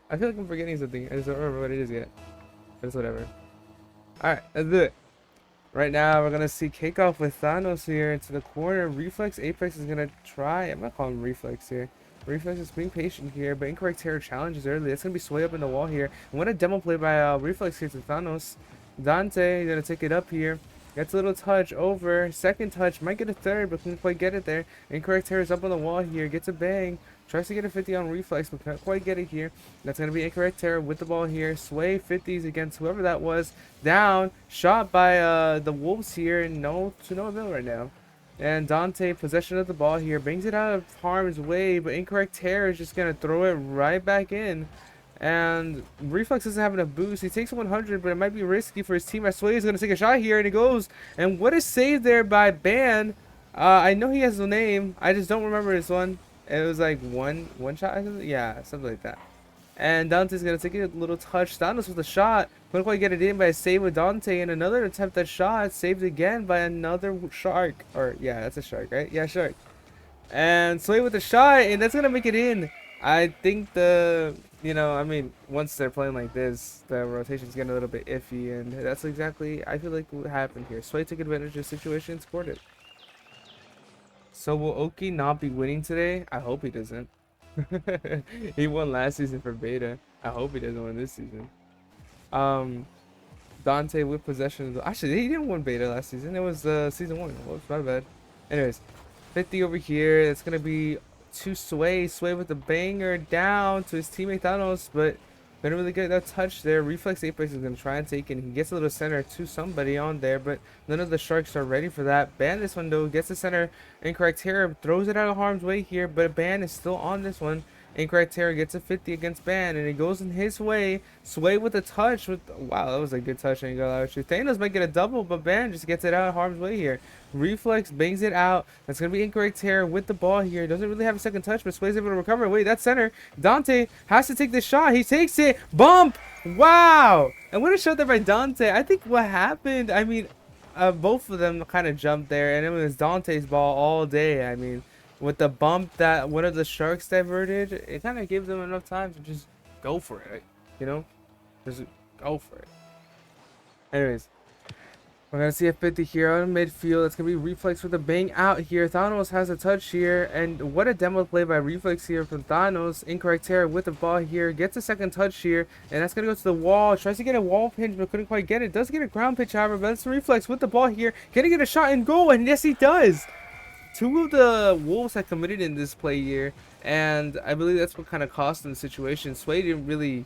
I feel like I'm forgetting something. I just don't remember what it is yet. But it's whatever. Alright, let's do it. Right now, we're gonna see kickoff with Thanos here into the corner. Reflex Apex is gonna try. I'm gonna call him Reflex here. Reflex is being patient here, but incorrect terror challenges early. That's gonna be sway up in the wall here. And what a demo play by Reflex here to Thanos. Dante gonna take it up here. Gets a little touch over. Second touch, might get a third, but couldn't quite get it there. Incorrect terror is up on the wall here. Gets a bang. Tries to get a 50 on Reflex, but can't quite get it here. That's going to be incorrect terror with the ball here. Sway 50s against whoever that was. Down. Shot by the Wolves here. To no avail right now. And Dante, possession of the ball here. Bangs it out of harm's way, but incorrect terror is just going to throw it right back in. And Reflex isn't having a boost. He takes 100, but it might be risky for his team. Sway is going to take a shot here, and he goes. And what a save there by Ban. I know he has a name. I just don't remember this one. It was like one shot, yeah, something like that. And Dante's gonna take a little touch. Thanos with a shot, couldn't quite get it in by a save with Dante, and another attempt at shot, saved again by another shark. Or yeah, that's a shark, right? Yeah, shark. And Sway with a shot, and that's gonna make it in. I think I mean, once they're playing like this, the rotation's getting a little bit iffy, and that's exactly, I feel like, what happened here. Sway took advantage of the situation and scored it. So will Oki not be winning today? I hope he doesn't. He won last season for beta. I hope he doesn't win this season. Dante with possession of the, actually he didn't win beta last season. It was season 1. Whoops, my bad. Anyways, 50 over here. It's gonna be to Sway. Sway with the banger down to his teammate Thanos, but didn't really get that touch there. Reflex Apex is going to try and take it. And he gets a little center to somebody on there, but none of the sharks are ready for that. Ban this one though. Gets the center. Incorrect Terror throws it out of harm's way here, but Ban is still on this one. Incorrect Terror gets a 50 against Ban, and it goes in his way. Sway with a touch. Wow, that was a good touch. And Thanos might get a double, but Ban just gets it out of harm's way here. Reflex bangs it out. That's going to be Incorrect Terror with the ball here. Doesn't really have a second touch, but Sway's able to recover. Wait, that's center. Dante has to take this shot. He takes it. Bump. Wow. And what a shot there by Dante. I think what happened, I mean, both of them kind of jumped there, and it was Dante's ball all day. I mean, with the bump that one of the sharks diverted, it kind of gave them enough time to just go for it, you know? Just go for it. Anyways, we're going to see a 50 here on midfield. It's going to be Reflex with a bang out here. Thanos has a touch here, and what a demo play by Reflex here from Thanos. Incorrect Terror with the ball here. Gets a second touch here, and that's going to go to the wall. Tries to get a wall pinch, but couldn't quite get it. Does get a ground pitch, however, but it's Reflex with the ball here. Can he get a shot and goal? And yes, he does. Two of the Wolves had committed in this play here, and I believe that's what kind of cost them the situation. Sway didn't really,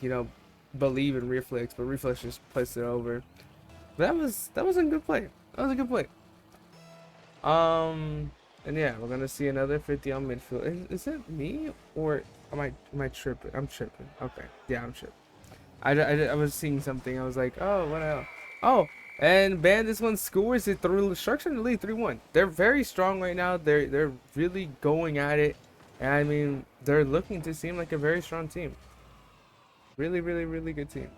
believe in Reflex, but Reflex just placed it over. But that was a good play. That was a good play. And yeah, we're gonna see another 50 on midfield. Is it me or am I tripping? I'm tripping. Okay, yeah, I'm tripping. I was seeing something. I was like, oh, what else? Oh. And Ban this one scores it through. Sharks in the lead 3-1. They're very strong right now. They're really going at it. And I mean, they're looking to seem like a very strong team. Really, really, really good team.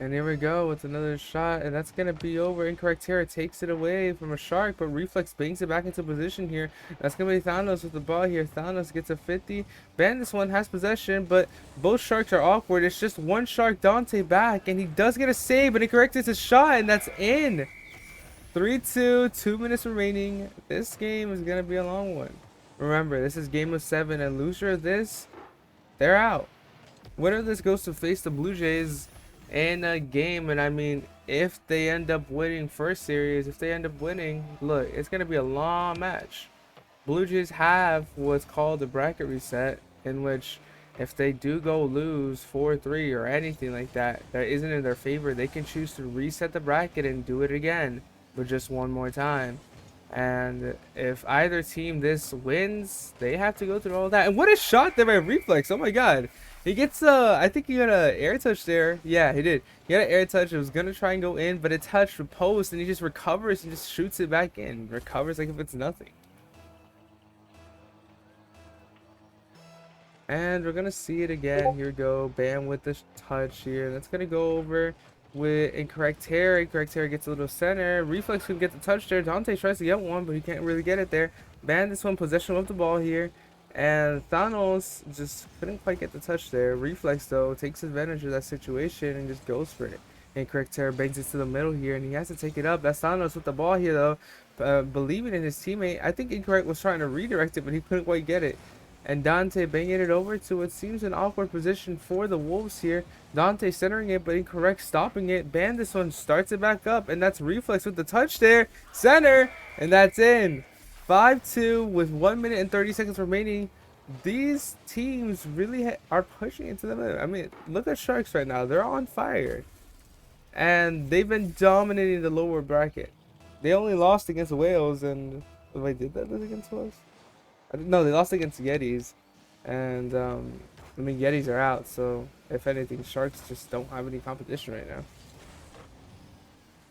And here we go with another shot, and that's gonna be over. Incorrect Terror takes it away from a shark, but Reflex bangs it back into position here. That's gonna be Thanos with the ball here. Thanos gets a 50. Ban this one has possession, but both sharks are awkward. It's just one shark, Dante, back, and he does get a save, but Incorrect is a shot, and that's in. 3-2, 2 minutes remaining. This game is gonna be a long one. Remember, this is game of 7, and loser of this, they're out. Winner of this goes to face the Blue Jays in a game, and I mean, if they end up winning first series, if they end up winning, look, it's gonna be a long match. Blue Jays have what's called the bracket reset, in which if they do go lose 4-3 or anything like that isn't in their favor, they can choose to reset the bracket and do it again, but just one more time. And if either team this wins, they have to go through all that. And what a shot there by Reflex! Oh my god. He gets I think he got an air touch there. Yeah, he did. He got an air touch. It was gonna try and go in, but it touched the post, and he just recovers and just shoots it back in. Recovers like if it's nothing. And we're gonna see it again. Here we go. Bam with the touch here. That's gonna go over with Incorrect Terror. Incorrect Terror gets a little center. Reflex can get the touch there. Dante tries to get one, but he can't really get it there. Ban this one, possession of the ball here. And Thanos just couldn't quite get the touch there. Reflex, though, takes advantage of that situation and just goes for it. Incorrect Terror bangs it to the middle here, and he has to take it up. That's Thanos with the ball here, though. Believing in his teammate. I think Incorrect was trying to redirect it, but he couldn't quite get it. And Dante banging it over to what seems an awkward position for the Wolves here. Dante centering it, but Incorrect stopping it. Ban this one starts it back up, and that's Reflex with the touch there. Center, and that's in. 5-2 with 1 minute and 30 seconds remaining. These teams really are pushing into the limit. I mean, look at Sharks right now. They're on fire. And they've been dominating the lower bracket. They only lost against Wales, and wait, did that lose against Wales? No, they lost against Yetis. And I mean, Yetis are out, so if anything, Sharks just don't have any competition right now.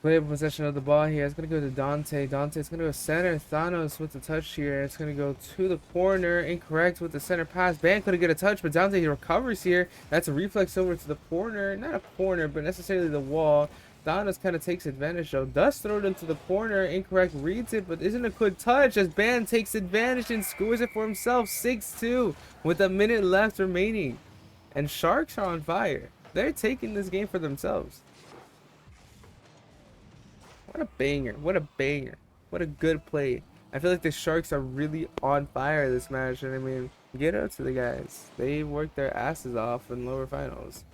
Play possession of the ball here. It's going to go to Dante. Dante's going to go center. Thanos with the touch here. It's going to go to the corner. Incorrect with the center pass. Ban couldn't get a touch, but Dante recovers here. That's a reflex over to the corner. Not a corner, but necessarily the wall. Thanos kind of takes advantage, though. Does throw it into the corner. Incorrect reads it, but isn't a good touch as Ban takes advantage and scores it for himself. 6-2 with a minute left remaining. And Sharks are on fire. They're taking this game for themselves. What a banger. What a banger. What a good play. I feel like the Sharks are really on fire this match. And I mean, get out to the guys. They worked their asses off in lower finals.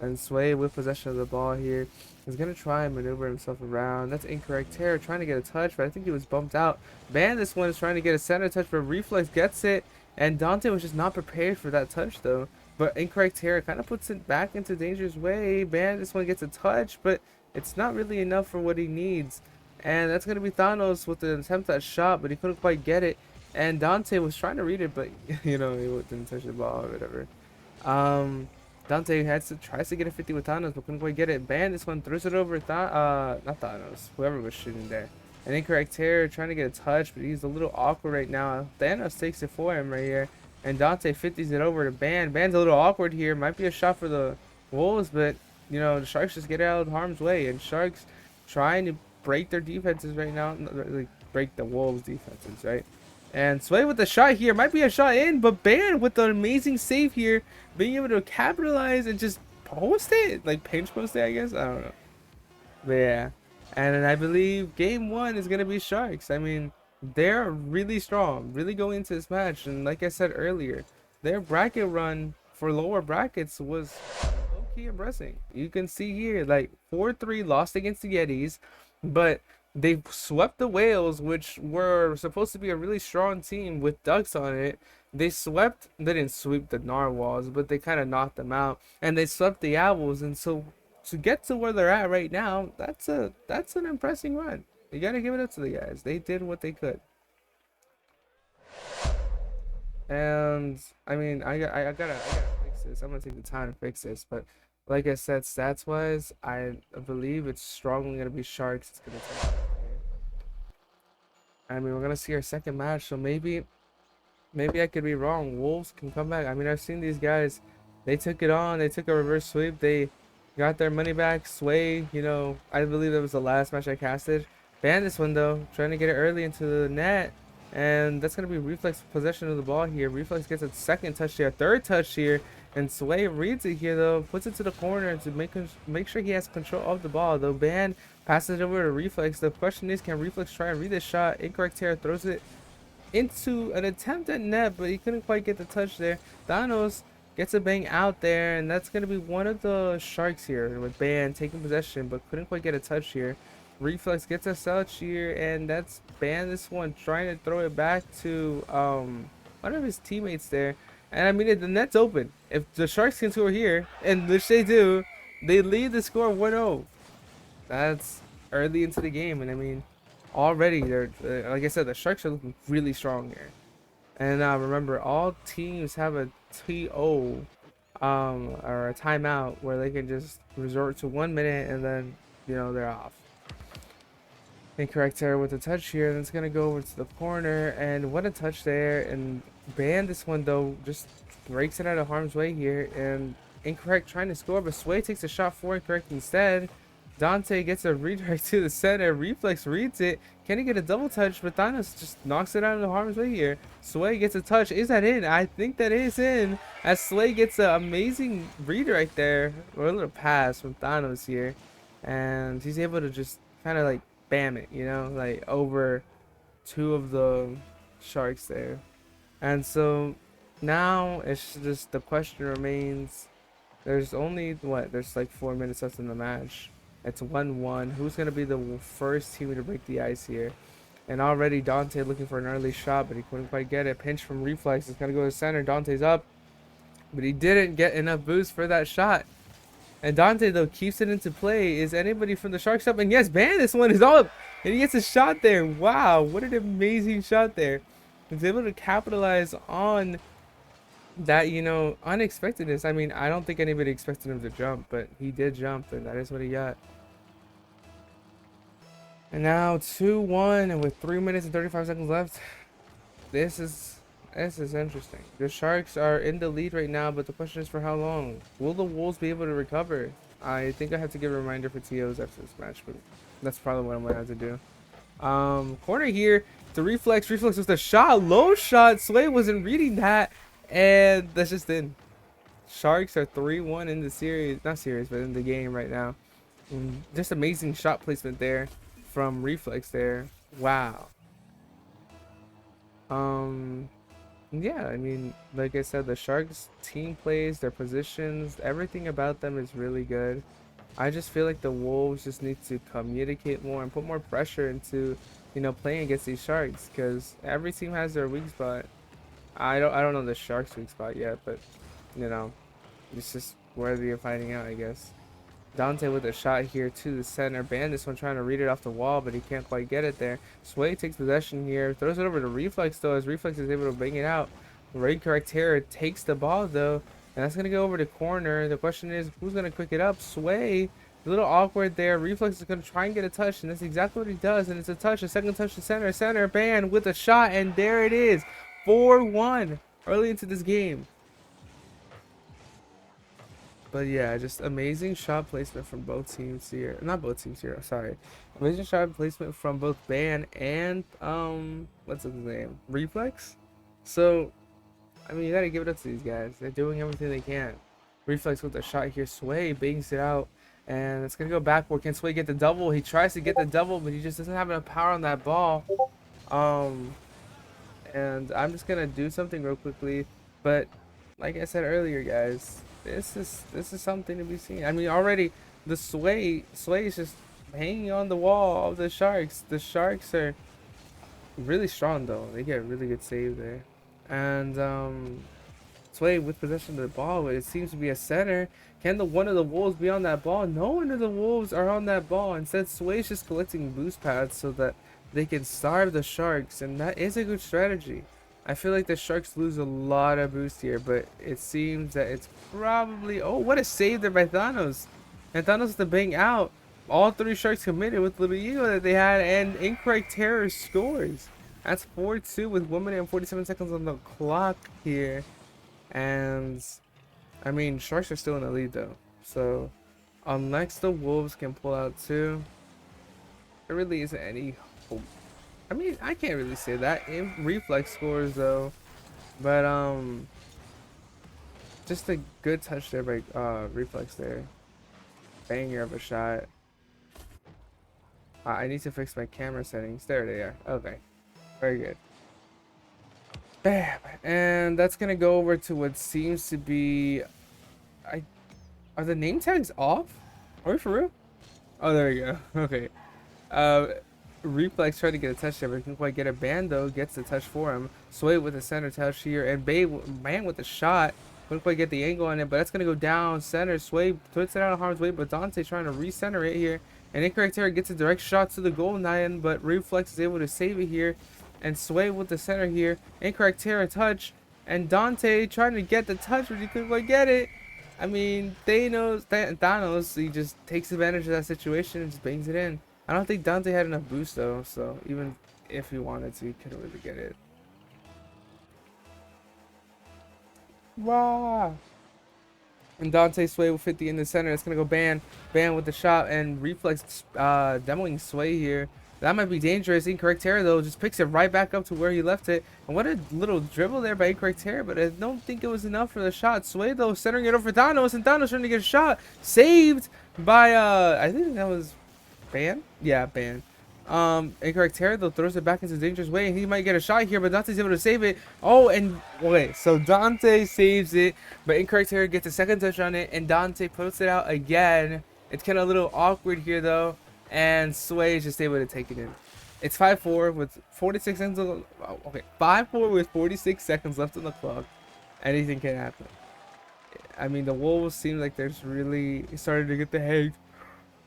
And Sway with possession of the ball here is going to try and maneuver himself around. That's Incorrect Terror trying to get a touch, but I think he was bumped out. Ban this one is trying to get a center touch, but Reflex gets it. And Dante was just not prepared for that touch, though. But Incorrect Terror kind of puts it back into Danger's way. Ban this one gets a touch, but it's not really enough for what he needs. And that's going to be Thanos with the attempt at shot, but he couldn't quite get it. And Dante was trying to read it, but, you know, he didn't touch the ball or whatever. Dante tries to get a 50 with Thanos, but couldn't quite get it. Ban this one, throws it over not Thanos, whoever was shooting there. And Incorrect Terror trying to get a touch, but he's a little awkward right now. Thanos takes it for him right here. And Dante 50s it over to Ban. Ban's a little awkward here. Might be a shot for the Wolves, but you know, the Sharks just get out of harm's way, and Sharks trying to break their defenses right now, like break the Wolves' defenses, right? And Sway with the shot here, might be a shot in, but Ban with the amazing save here, being able to capitalize and just post it, like pinch post it, I guess. I don't know, but yeah. And I believe game one is gonna be Sharks. I mean, they're really strong, really going into this match, and like I said earlier, their bracket run for lower brackets was impressing. You can see here, like 4-3 lost against the Yetis, but they swept the Whales, which were supposed to be a really strong team with Ducks on it. They didn't sweep the Narwhals, but they kind of knocked them out, and they swept the Owls. And so to get to where they're at right now, that's an impressive run. You gotta give it up to the guys. They did what they could. And I mean, I gotta fix this. I'm gonna take the time to fix this, but like I said, stats wise, I believe it's strongly gonna be Sharks. It's gonna take. I mean, we're gonna see our second match, so maybe I could be wrong. Wolves can come back. I mean, I've seen these guys. They took it on. They took a reverse sweep. They got their money back. Sway, you know, I believe that was the last match I casted. Ban this one though, trying to get it early into the net. And that's going to be Reflex possession of the ball here. Reflex gets a second touch here, third touch here. And Sway reads it here, though. Puts it to the corner to make sure he has control of the ball. Though Ban passes it over to Reflex. The question is, can Reflex try and read this shot? Incorrect Terror throws it into an attempt at net, but he couldn't quite get the touch there. Thanos gets a bang out there, and that's going to be one of the Sharks here with Ban taking possession, but couldn't quite get a touch here. Reflex gets us out here, and that's Ban this one, trying to throw it back to one of his teammates there. And I mean, the net's open. If the Sharks can score here, and which they do, they lead the score 1-0. That's early into the game, and I mean, already they're like I said, the Sharks are looking really strong here. And remember, all teams have a TO or a timeout where they can just resort to 1 minute, and then you know they're off. Incorrect Terror with a touch here, and it's gonna go over to the corner, and what a touch there. And Ban this one though, just breaks it out of harm's way here, and Incorrect trying to score, but Sway takes a shot for Incorrect instead. Dante gets a redirect to the center. Reflex reads it. Can he get a double touch? But Thanos just knocks it out of the harm's way here. Sway gets a touch. Is that in? I think that is in. As Slay gets an amazing redirect there. Or a little pass from Thanos here. And he's able to just kind of like bam it, you know, like over two of the sharks there. And so now it's just the question remains. There's only what? There's like 4 minutes left in the match. It's 1-1. Who's gonna be the first team to break the ice here? And already Dante looking for an early shot, but he couldn't quite get it. Pinch from Reflex. It's gonna go to center. Dante's up, but he didn't get enough boost for that shot. And Dante though keeps it into play. Is anybody from the Sharks up? And yes, this one is up, and he gets a shot there. Wow, what an amazing shot there. He's able to capitalize on that, you know, unexpectedness. I mean, I don't think anybody expected him to jump, but he did jump, and that is what he got. And now 2-1, and with 3 minutes and 35 seconds left, this is interesting. The Sharks are in the lead right now, but the question is for how long? Will the Wolves be able to recover? I think I have to give a reminder for TOs after this match, but that's probably what I'm gonna have to do. Corner here, the reflex was the shot, low shot. Sway wasn't reading that, and that's just in. Sharks are 3-1 in the series, not series, but in the game right now. Just amazing shot placement there from Reflex there. Wow. Yeah, I mean, like I said, the Sharks team plays, their positions, everything about them is really good. I just feel like the Wolves just need to communicate more and put more pressure into, you know, playing against these Sharks, because every team has their weak spot. I don't know the Sharks' weak spot yet, but you know, it's just worthy of finding out, I guess. Dante with a shot here to the center. This one trying to read it off the wall, but he can't quite get it there. Sway takes possession here. Throws it over to Reflex, though, as Reflex is able to bang it out. Raid Charactera takes the ball, though, and that's going to go over to corner. The question is, who's going to quick it up? Sway, a little awkward there. Reflex is going to try and get a touch, and that's exactly what he does, and it's a touch. A second touch to center. Center, with a shot, and there it is. 4-1 early into this game. But yeah, just amazing shot placement from both teams here. Not both teams here, sorry. Amazing shot placement from both Ban and what's his name? Reflex. So I mean, you gotta give it up to these guys. They're doing everything they can. Reflex with a shot here. Sway bangs it out, and it's gonna go backward. Can Sway get the double? He tries to get the double, but he just doesn't have enough power on that ball. And I'm just gonna do something real quickly, but like I said earlier, guys, this is something to be seen. I mean, already the Sway is just hanging on the wall of the Sharks. The Sharks are really strong though. They get a really good save there. And Sway with possession of the ball, but it seems to be a center. Can one of the Wolves be on that ball? No one of the Wolves are on that ball. Instead, Sway's just collecting boost pads so that they can starve the Sharks, and that is a good strategy. I feel like the Sharks lose a lot of boost here, but it seems that it's probably... Oh, what a save there by Thanos. And Thanos to bang out. All three Sharks committed with the ego that they had, and Incorrect Terror scores. That's 4-2 with 1 minute and 47 seconds on the clock here. And, I mean, Sharks are still in the lead, though. So, unless the Wolves can pull out too, there really isn't any hope. I mean, I can't really say that. If Reflex scores, though. But, just a good touch there by Reflex there. Banger of a shot. I need to fix my camera settings. There they are. Okay. Very good. Bam. And that's going to go over to what seems to be... Are the name tags off? Are we for real? Oh, there we go. Okay. Reflex tried to get a touch there, but couldn't quite get a ban though. Gets the touch for him. Sway with a center touch here, and Man with a shot. Couldn't quite get the angle on it, but that's gonna go down center. Sway puts it out of harm's way, but Dante trying to recenter it here. And Incorrect Terror gets a direct shot to the goal line, but Reflex is able to save it here. And Sway with the center here. Incorrect Terror touch, and Dante trying to get the touch, but he couldn't quite get it. I mean, Thanos, he just takes advantage of that situation and just bangs it in. I don't think Dante had enough boost though, so even if he wanted to, he couldn't really get it. Wow. And Dante Sway with 50 in the center. It's gonna go Ban. Ban with the shot and reflex demoing Sway here. That might be dangerous. Incorrect Terror though just picks it right back up to where he left it. And what a little dribble there by Incorrect Terror, but I don't think it was enough for the shot. Sway though centering it over Thanos, and Thanos trying to get a shot. Saved by I think that was Ban? Yeah, Ban. Incorrect Terror though throws it back into dangerous way, and he might get a shot here, but Dante's able to save it. Oh, and wait, so Dante saves it, but Incorrect Terror gets a second touch on it, and Dante puts it out again. It's kind of a little awkward here though, and Sway is just able to take it in. It's 5-4 with 46 seconds. Okay, 5-4 with 46 seconds left on the clock. Anything can happen. I mean, the Wolves seem like they're just really starting to get the hang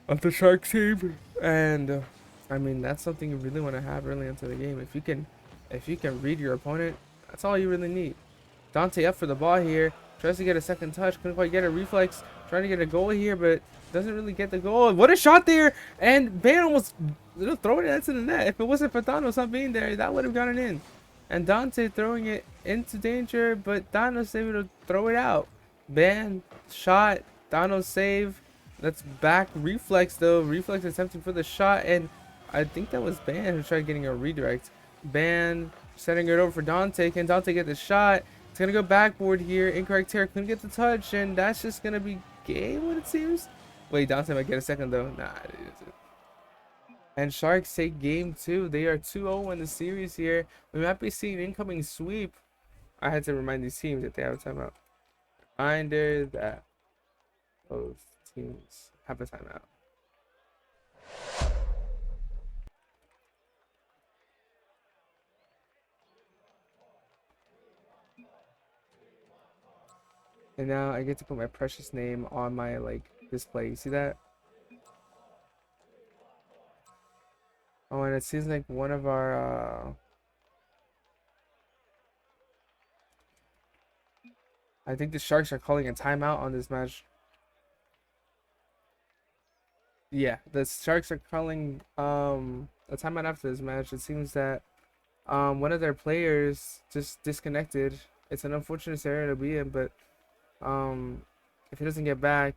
of the Shark team, and I mean that's something you really want to have early into the game. If you can read your opponent, that's all you really need. Dante up for the ball here, tries to get a second touch, couldn't quite get a reflex, trying to get a goal here, but doesn't really get the goal. What a shot there! And Ban almost throwing it into the net. If it wasn't for Thanos not being there, that would have gotten in. And Dante throwing it into danger, but Thanos able to throw it out. Ban shot, Thanos save. That's back reflex though. Reflex attempting for the shot, and I think that was Ban who tried getting a redirect. Ban setting it over for Dante. Can Dante get the shot? It's gonna go backboard here. Incorrect Terror couldn't get the touch, and that's just gonna be game what it seems. Wait, Dante might get a second though. Nah, it isn't. And Sharks take game 2. They are 2-0 in the series here. We might be seeing incoming sweep. I had to remind these teams that they have a timeout. Reminder that both teams have a timeout. And now I get to put my precious name on my display. You see that? Oh, and it seems like one of our I think the Sharks are calling a timeout on this match. Yeah, the Sharks are calling a timeout after this match. It seems that one of their players just disconnected. It's an unfortunate scenario to be in, but if he doesn't get back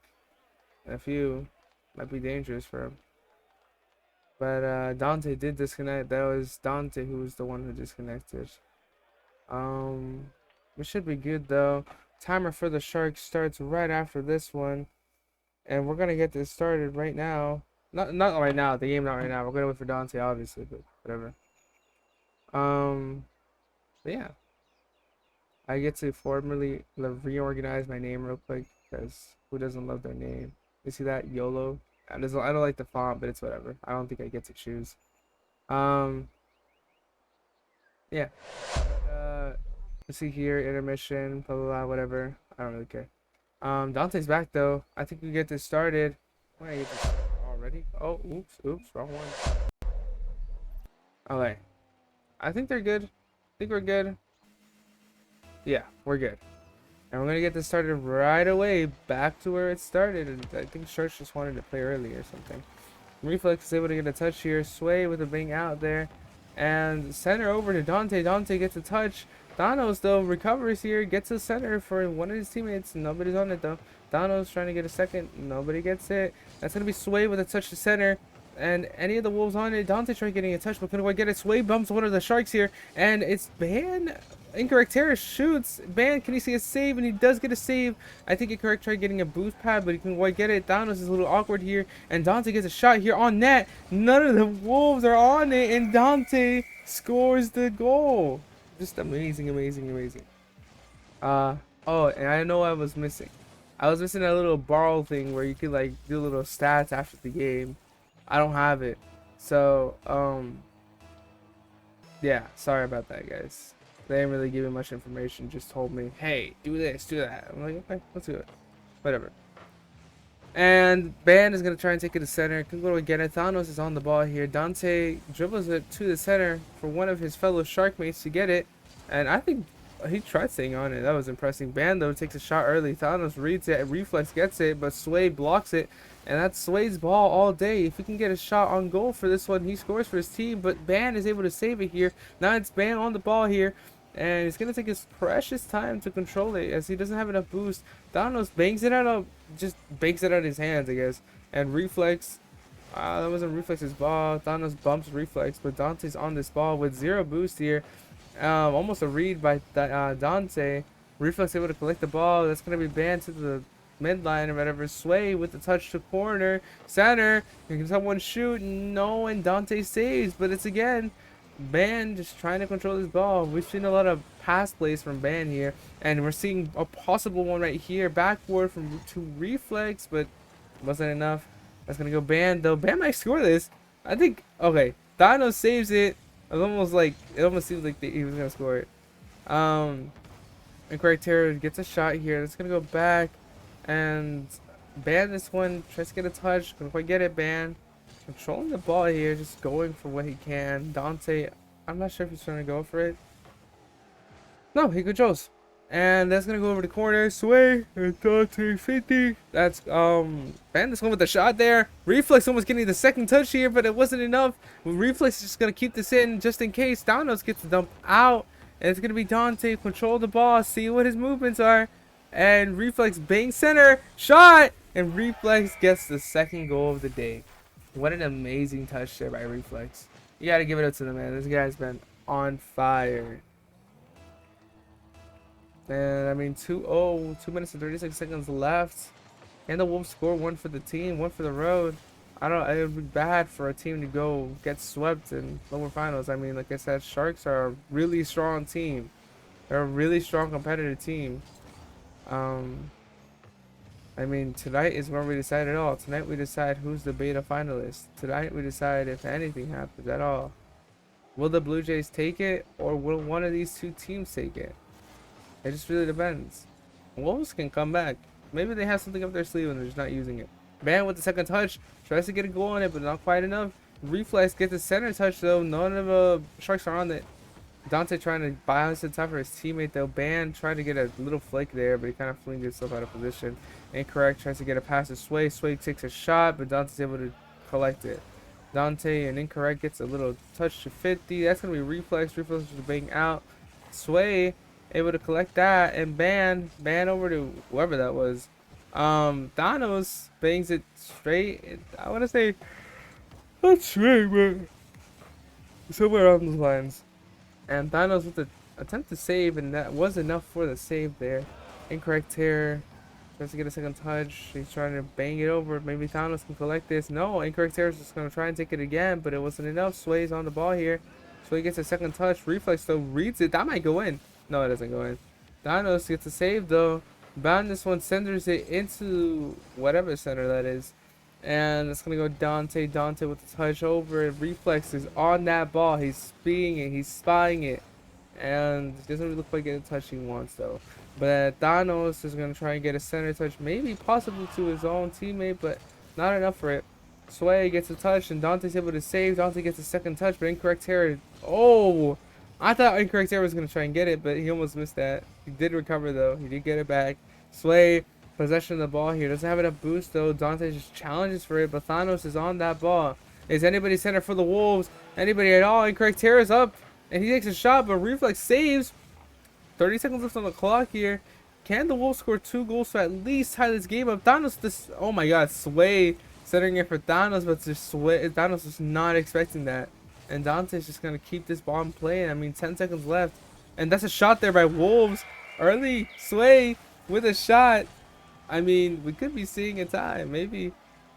in a few, might be dangerous for him. But Dante did disconnect. That was Dante who was the one who disconnected. We should be good though. Timer for the Sharks starts right after this one, and we're gonna get this started right now. Not right now. The game not right now. We're gonna wait for Dante, obviously, but whatever. But yeah, I get to formally reorganize my name real quick because who doesn't love their name? You see that YOLO? I don't like the font, but it's whatever. I don't think I get to choose. Yeah. Let's see here, intermission, blah blah blah, whatever. I don't really care. Dante's back though. I think we get this started. When I get this already? Oh, oops, wrong one. Okay. I think they're good. I think we're good. Yeah, we're good. And we're gonna get this started right away, back to where it started. And I think Sharks just wanted to play early or something. Reflex is able to get a touch here. Sway with a bang out there. And center over to Dante. Dante gets a touch. Thanos though recovers here, gets a center for one of his teammates. Nobody's on it though. Thanos trying to get a second. Nobody gets it. That's gonna be Sway with a touch to center. And any of the Wolves on it. Dante tried getting a touch, but couldn't quite get it. Sway bumps one of the Sharks here, and it's Ban. Incorrect Terror shoots. Ban, can he see a save? And he does get a save. I think Incorrect tried getting a boost pad, but he couldn't quite get it. Thanos is a little awkward here, and Dante gets a shot here on net. None of the Wolves are on it, and Dante scores the goal. Just amazing. Oh, and I know I was missing. I was missing that little borrow thing where you could do little stats after the game. I don't have it. So, yeah, sorry about that, guys. They didn't really give me much information, just told me, hey, do this, do that. I'm like, okay, let's do it. Whatever. And Ban is going to try and take it to center. Can go again. Thanos is on the ball here. Dante dribbles it to the center for one of his fellow Shark mates to get it. And I think he tried staying on it. That was impressive. Ban, though, takes a shot early. Thanos reads it. Reflex gets it, but Sway blocks it. And that's Sway's ball all day. If he can get a shot on goal for this one, he scores for his team. But Ban is able to save it here. Now it's Ban on the ball here. And he's gonna take his precious time to control it as he doesn't have enough boost. Thanos bangs it out of, just banks it out of his hands, I guess. And Reflex, that wasn't Reflex's ball. Thanos bumps Reflex, but Dante's on this ball with zero boost here. Almost a read by Dante. Reflex able to collect the ball. That's gonna be banned to the midline or whatever. Sway with the touch to corner, center. Can someone shoot? No, and Dante saves, but it's again Ban just trying to control this ball. We've seen a lot of pass plays from Ban here, and we're seeing a possible one right here, backboard from to Reflex, but wasn't enough. That's gonna go Ban though. Ban might score this. I think. Okay, Thanos saves it. It almost seems like he was gonna score it. And Criteria gets a shot here. It's gonna go back, and Ban this one. Tries to get a touch. Couldn't quite get it. Ban. Controlling the ball here, just going for what he can. Dante, I'm not sure if he's trying to go for it. No, he controls. And that's gonna go over the corner. Sway and Dante 50. That's Ban this one with the shot there. Reflex almost getting the second touch here, but it wasn't enough. Reflex is just gonna keep this in just in case Thanos gets the dump out. And it's gonna be Dante control the ball, see what his movements are. And Reflex bang center, shot, and Reflex gets the second goal of the day. What an amazing touch there by Reflex. You gotta give it up to the man. This guy's been on fire. And I mean, 2 minutes and 36 seconds left. And the Wolves score one for the team, one for the road. It would be bad for a team to go get swept in lower finals. I mean, like I said, Sharks are a really strong team. They're a really strong competitive team. I mean, tonight is where we decide it all. Tonight we decide who's the beta finalist. Tonight we decide if anything happens at all. Will the Blue Jays take it, or will one of these two teams take it? It just really depends. Wolves can come back. Maybe they have something up their sleeve and they're just not using it. Ban with the second touch. Tries to get a goal on it, but not quite enough. Reflex gets the center touch, though. None of the Sharks are on it. Dante trying to balance the time for his teammate though. Ban trying to get a little flake there, but he kind of flinged himself out of position. Incorrect tries to get a pass to Sway. Sway takes a shot, but Dante's able to collect it. Dante and Incorrect gets a little touch to 50. That's gonna be Reflex. Reflex is bang out. Sway able to collect that, and Ban over to whoever that was. Thanos bangs it straight. I want to say not straight, but somewhere along those lines. And Thanos with the attempt to save, and that was enough for the save there. Incorrect here. Tries to get a second touch. He's trying to bang it over. Maybe Thanos can collect this. No, Incorrect here is just going to try and take it again, but it wasn't enough. Sway's on the ball here. Sway gets a second touch. Reflex though reads it. That might go in. No, it doesn't go in. Thanos gets a save though. Bound this one centers it into whatever center that is. And it's going to go Dante. Dante with the touch over. Reflex is on that ball. He's speeding it. He's spying it. And it doesn't really look like getting the touch he wants, though. But Thanos is going to try and get a center touch. Maybe possible to his own teammate, but not enough for it. Sway gets a touch, and Dante's able to save. Dante gets a second touch, but Incorrect Terror. Oh! I thought Incorrect Terror was going to try and get it, but he almost missed that. He did recover, though. He did get it back. Sway, possession of the ball here. Doesn't have enough boost, though. Dante just challenges for it, but Thanos is on that ball. Is anybody center for the Wolves? Anybody at all? Incorrect Terror is up, and he takes a shot, but Reflex saves. 30 seconds left on the clock here. Can the Wolves score 2 goals to at least tie this game up? Thanos, oh my god, Sway centering it for Thanos, but just Sway, Thanos was not expecting that. And Dante's just going to keep this ball in play. I mean, 10 seconds left. And that's a shot there by Wolves. Early Sway with a shot. I mean, we could be seeing a tie. Maybe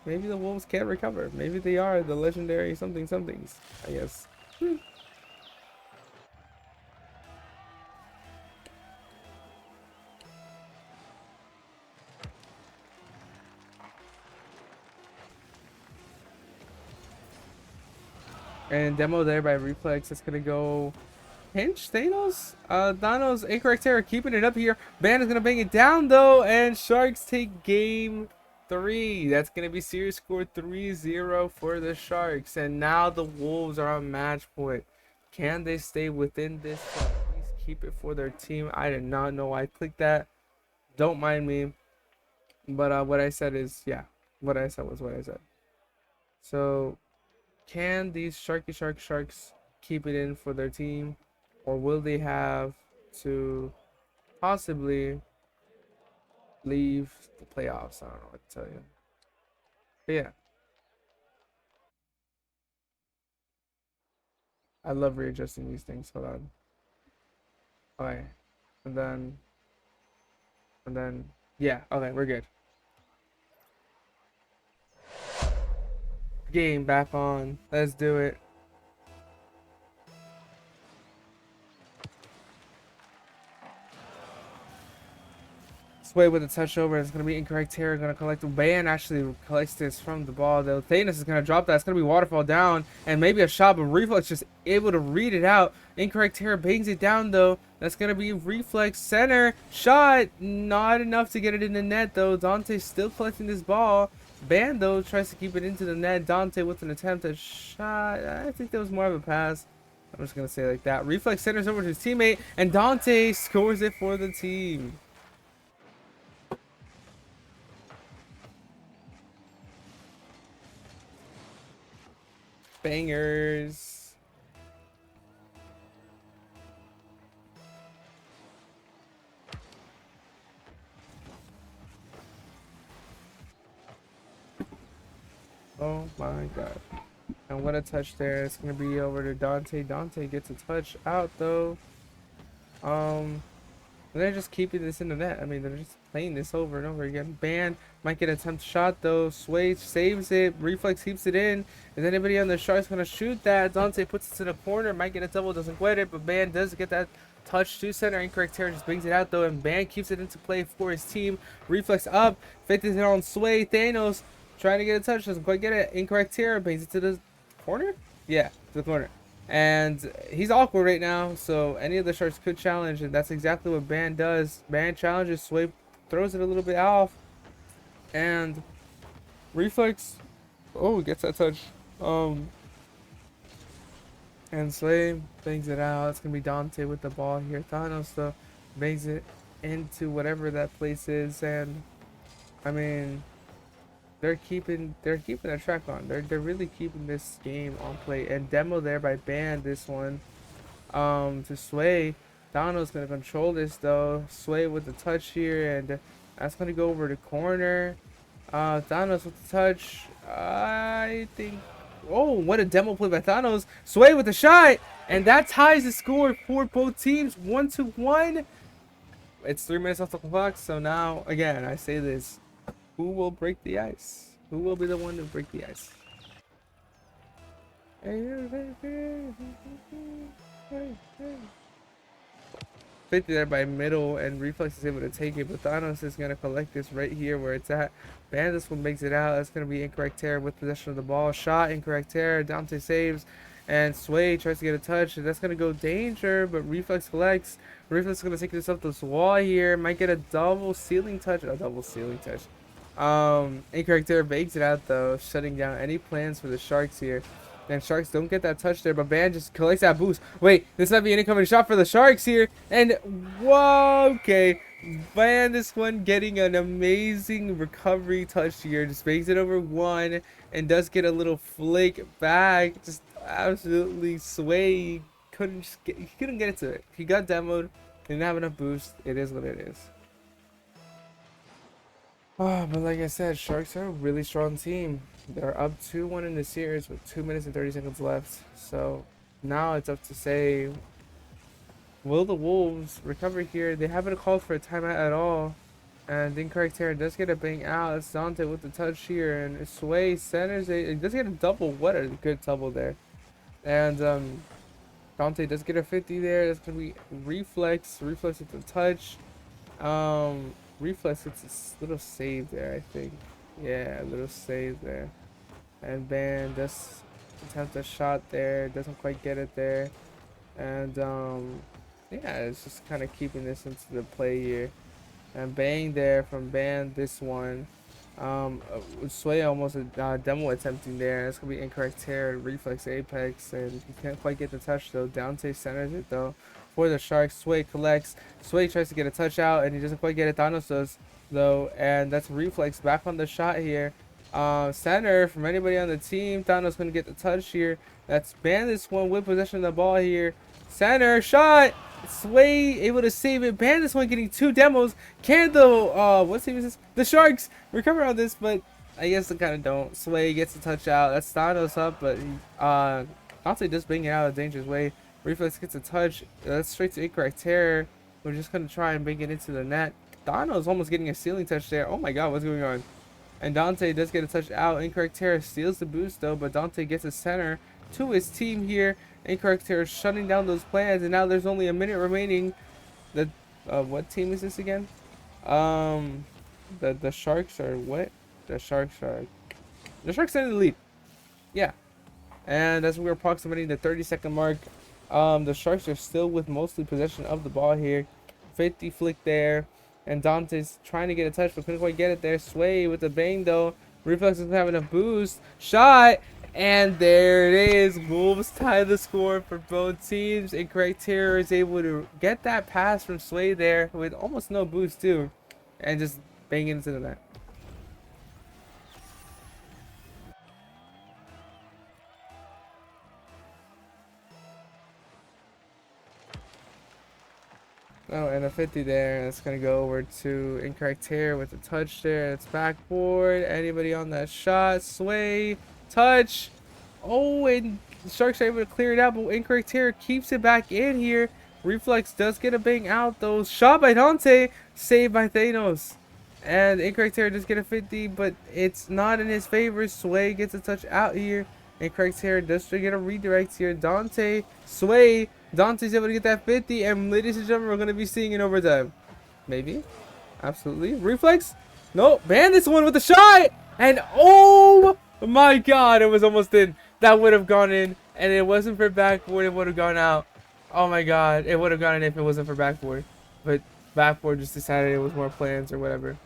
the Wolves can't recover. Maybe they are the legendary somethings, I guess. And demo there by Reflex. It's gonna go Hinch Thanos. Thanos, Incorrect Terror keeping it up here. Ban is gonna bang it down though, and Sharks take game 3. That's gonna be series score 3-0 for the Sharks. And now the Wolves are on match point. Can they stay within this? At least keep it for their team. I did not know I clicked that. Don't mind me. But what I said is, yeah, what I said was what I said. So can these Sharks keep it in for their team, or will they have to possibly leave the playoffs. I don't know what to tell you. But yeah, I love readjusting these things. Hold on. Okay. And then, yeah, okay, we're good. Game back on. Let's do it. Sway with a touch over. It's going to be incorrect here. Going to collect. Ban actually collects this from the ball, though. Thanos is going to drop that. It's going to be waterfall down. And maybe a shot, but Reflex just able to read it out. Incorrect here. Bangs it down, though. That's going to be Reflex center. Shot. Not enough to get it in the net, though. Dante still collecting this ball. Ban, though, tries to keep it into the net. Dante with an attempt at shot. I think that was more of a pass. I'm just going to say it like that. Reflex centers over to his teammate. And Dante scores it for the team. Bangers. Oh my god. And what a touch there. It's going to be over to Dante. Dante gets a touch out though. They're just keeping this in the net. I mean, they're just playing this over and over again. Ban might get an attempt shot though. Sway saves it. Reflex keeps it in. Is anybody on the Sharks going to shoot that? Dante puts it to the corner. Might get a double. Doesn't quit it. But Ban does get that touch to center. Incorrect here. Just brings it out though. And Ban keeps it into play for his team. Reflex up. 50 it on Sway. Thanos trying to get a touch. Doesn't quite get it. Incorrect here. Brings it to the corner? Yeah, to the corner. And he's awkward right now, so any of the Sharks could challenge, and that's exactly what Ban does. Ban challenges, Sway throws it a little bit off, and Reflex, oh, gets that touch. And Sway bangs it out. It's gonna be Dante with the ball here. Thanos though bangs it into whatever that place is, and I mean, they're keeping their track on. They're really keeping this game on play. And demo there by Ban this one. To Sway. Donald's gonna control this though. Sway with the touch here, and that's gonna go over the corner. Thanos with the touch. I think. Oh, what a demo play by Thanos. Sway with the shot, and that ties the score for both teams, 1-1. It's 3 minutes off the clock, so now again I say this. Who will break the ice? Who will be the one to break the ice? 50 there by middle, and Reflex is able to take it, but Thanos is going to collect this right here where it's at. Bandits one makes it out. That's going to be incorrect tear with possession of the ball. Shot, incorrect tear. Dante saves, and Sway tries to get a touch, and that's going to go danger, but Reflex collects. Reflex is going to take this up this wall here. Might get a double ceiling touch. Incorrect there, bakes it out though, shutting down any plans for the Sharks here. And Sharks don't get that touch there, but Ban just collects that boost. Wait, this might be an incoming shot for the Sharks here. And whoa, okay. Ban this one getting an amazing recovery touch here. Just makes it over one and does get a little flick back. Just absolutely Sway. He couldn't get it to it. He got demoed, didn't have enough boost. It is what it is. Oh, but like I said, Sharks are a really strong team. They're up 2-1 in the series with 2 minutes and 30 seconds left. So now it's up to say, will the Wolves recover here? They haven't called for a timeout at all. And incorrect here does get a bang out. It's Dante with the touch here. And Sway centers it. Does get a double. What a good double there. And Dante does get a 50 there. That's going to be Reflex. Reflex with the touch. Reflex gets a little save there, I think. Yeah, a little save there. And Ban does attempt a shot there. Doesn't quite get it there. And yeah, it's just kind of keeping this into the play here. And bang there from Ban this one. Sway almost a demo attempting there. It's gonna be incorrect tear, Reflex apex, and he can't quite get the touch though. Dante centers it though for the Sharks. Sway collects. Sway tries to get a touch out, and he doesn't quite get it. Thanos does though, and that's Reflex back on the shot here. Center from anybody on the team. Thanos gonna get the touch here. That's Ban this one with possession of the ball here. Center shot. Sway able to save it. Ban this one getting 2 demos. Can the what team is this? The Sharks recover on this, but I guess they kind of don't. Sway gets a touch out. That's Thanos up, but Dante just bang it out a dangerous way. Reflex gets a touch. That's straight to incorrect terror. We're just gonna try and bang it into the net. Thanos almost getting a ceiling touch there. Oh my god, what's going on? And Dante does get a touch out. Incorrect terror steals the boost though, but Dante gets a center to his team here. Incorrect terror shutting down those plans, and now there's only a minute remaining. The what team is this again? The Sharks are what? The Sharks are in the lead. Yeah. And as we're approximating the 30-second mark, the Sharks are still with mostly possession of the ball here. 50 flick there, and Dante's trying to get a touch but couldn't quite get it there. Sway with the bang though. Reflex is having a boost. Shot! And there it is. Wolves tie the score for both teams. Incorrect terror is able to get that pass from Sway there with almost no boost too. And just bang into the net. Oh, and a 50 there. It's going to go over to Incorrect Terror with a touch there. It's backboard. Anybody on that shot? Sway. Touch. Oh, and the Sharks are able to clear it out, but Incorrect Terror keeps it back in here. Reflex does get a bang out, though. Shot by Dante. Saved by Thanos. And Incorrect Terror does get a 50, but it's not in his favor. Sway gets a touch out here. Incorrect Terror does get a redirect here. Dante. Sway. Dante's able to get that 50, and ladies and gentlemen, we're going to be seeing in overtime. Maybe. Absolutely. Reflex. No. Ban this one with the shot. And oh my god, it was almost in. That would have gone in, and it wasn't for backboard. It would have gone out. Oh my god, it would have gone in if it wasn't for backboard. But backboard just decided it was more plans or whatever.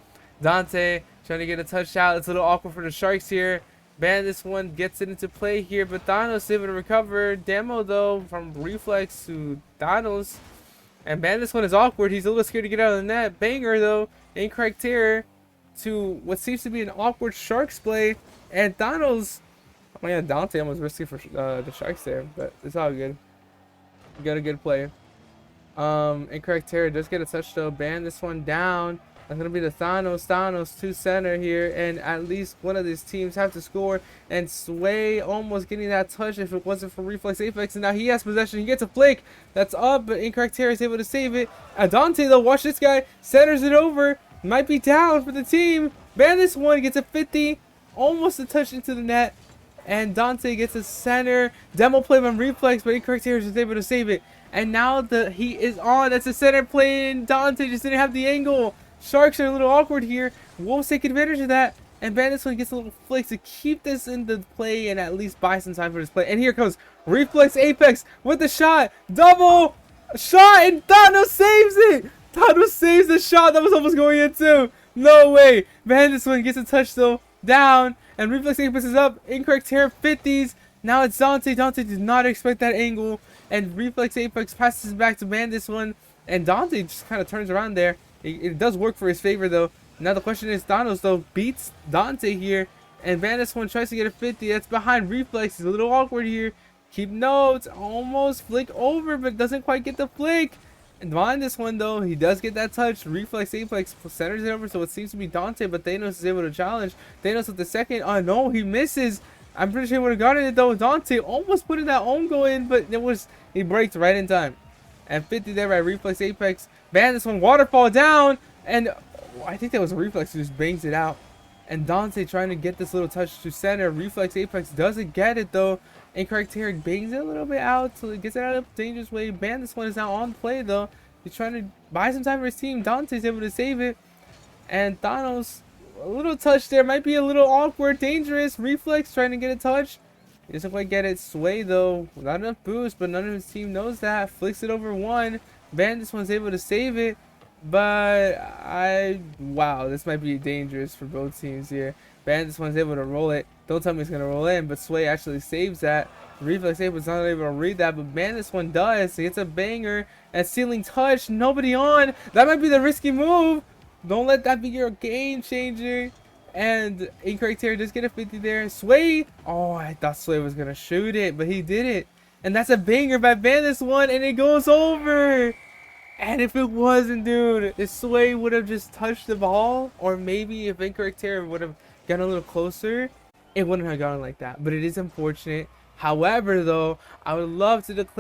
Dante trying to get a touch out. It's a little awkward for the Sharks here. Ban this one gets it into play here, but Thanos able to recover. Demo though from Reflex to Thanos, and Ban this one is awkward. He's a little scared to get out of the net. Banger though, Incorrect Terror to what seems to be an awkward Sharks play, and Thanos. Oh my god, Dante almost risky for the Sharks there, but it's all good. We got a good play. Incorrect Terror does get a touch though. Ban this one down. That's going to be the Thanos to center here, and at least one of these teams have to score. And Sway almost getting that touch if it wasn't for Reflex Apex, and now he has possession. He gets a flick. That's up, but Incorrect Terror is able to save it. Dante though, watch this guy, centers it over. Might be down for the team. Ban this one gets a 50, almost a touch into the net. And Dante gets a center. Demo play by Reflex, but Incorrect Terror is able to save it. And now the heat is on. That's a center play, and Dante just didn't have the angle. Sharks are a little awkward here. Wolves take advantage of that. And Bandits one gets a little flick to keep this in the play and at least buy some time for this play. And here comes Reflex Apex with the shot. Double shot, and Thanos saves it. Thanos saves the shot that was almost going in too. No way. Bandits one gets a touch though. Down. And Reflex Apex is up. Incorrect Terror 50s. Now it's Dante. Dante did not expect that angle. And Reflex Apex passes back to Bandits one. And Dante just kind of turns around there. It does work for his favor though. Now the question is, Thanos though beats Dante here, and Bandits one tries to get a 50. That's behind Reflex. He's a little awkward here. Keep notes. Almost flick over, but doesn't quite get the flick. And behind this one though, he does get that touch. Reflex Apex centers it over, so it seems to be Dante, but Thanos is able to challenge. Thanos with the second. Oh no, he misses. I'm pretty sure he would have gotten it though. Dante almost putting that own goal in, but he breaks right in time. And 50 there by Reflex Apex. Bandits one waterfall down, and I think that was a Reflex who just bangs it out. And Dante trying to get this little touch to center. Reflex Apex doesn't get it though. Incorrect Terror bangs it a little bit out, so it gets it out of a dangerous way. Bandits one is now on play though. He's trying to buy some time for his team. Dante's able to save it. And Thanos, a little touch there. Might be a little awkward, dangerous. Reflex trying to get a touch. He doesn't quite get it. Sway though, not enough boost, but none of his team knows that. Flicks it over one. Bandits one's able to save it, but wow, this might be dangerous for both teams here. Bandits one's able to roll it. Don't tell me it's gonna roll in, but Sway actually saves that. Reflex Apex not able to read that, but Bandits one does. He gets a banger and ceiling touch. Nobody on. That might be the risky move. Don't let that be your game changer. And Incorrect Terror does get a 50 there. Sway. Oh, I thought Sway was gonna shoot it, but he did it. And that's a banger by Bandits one, and it goes over. And if it wasn't, dude, if Sway would have just touched the ball, or maybe if Incorrect Terror would have gotten a little closer, it wouldn't have gone like that. But it is unfortunate. However, though, I would love to declare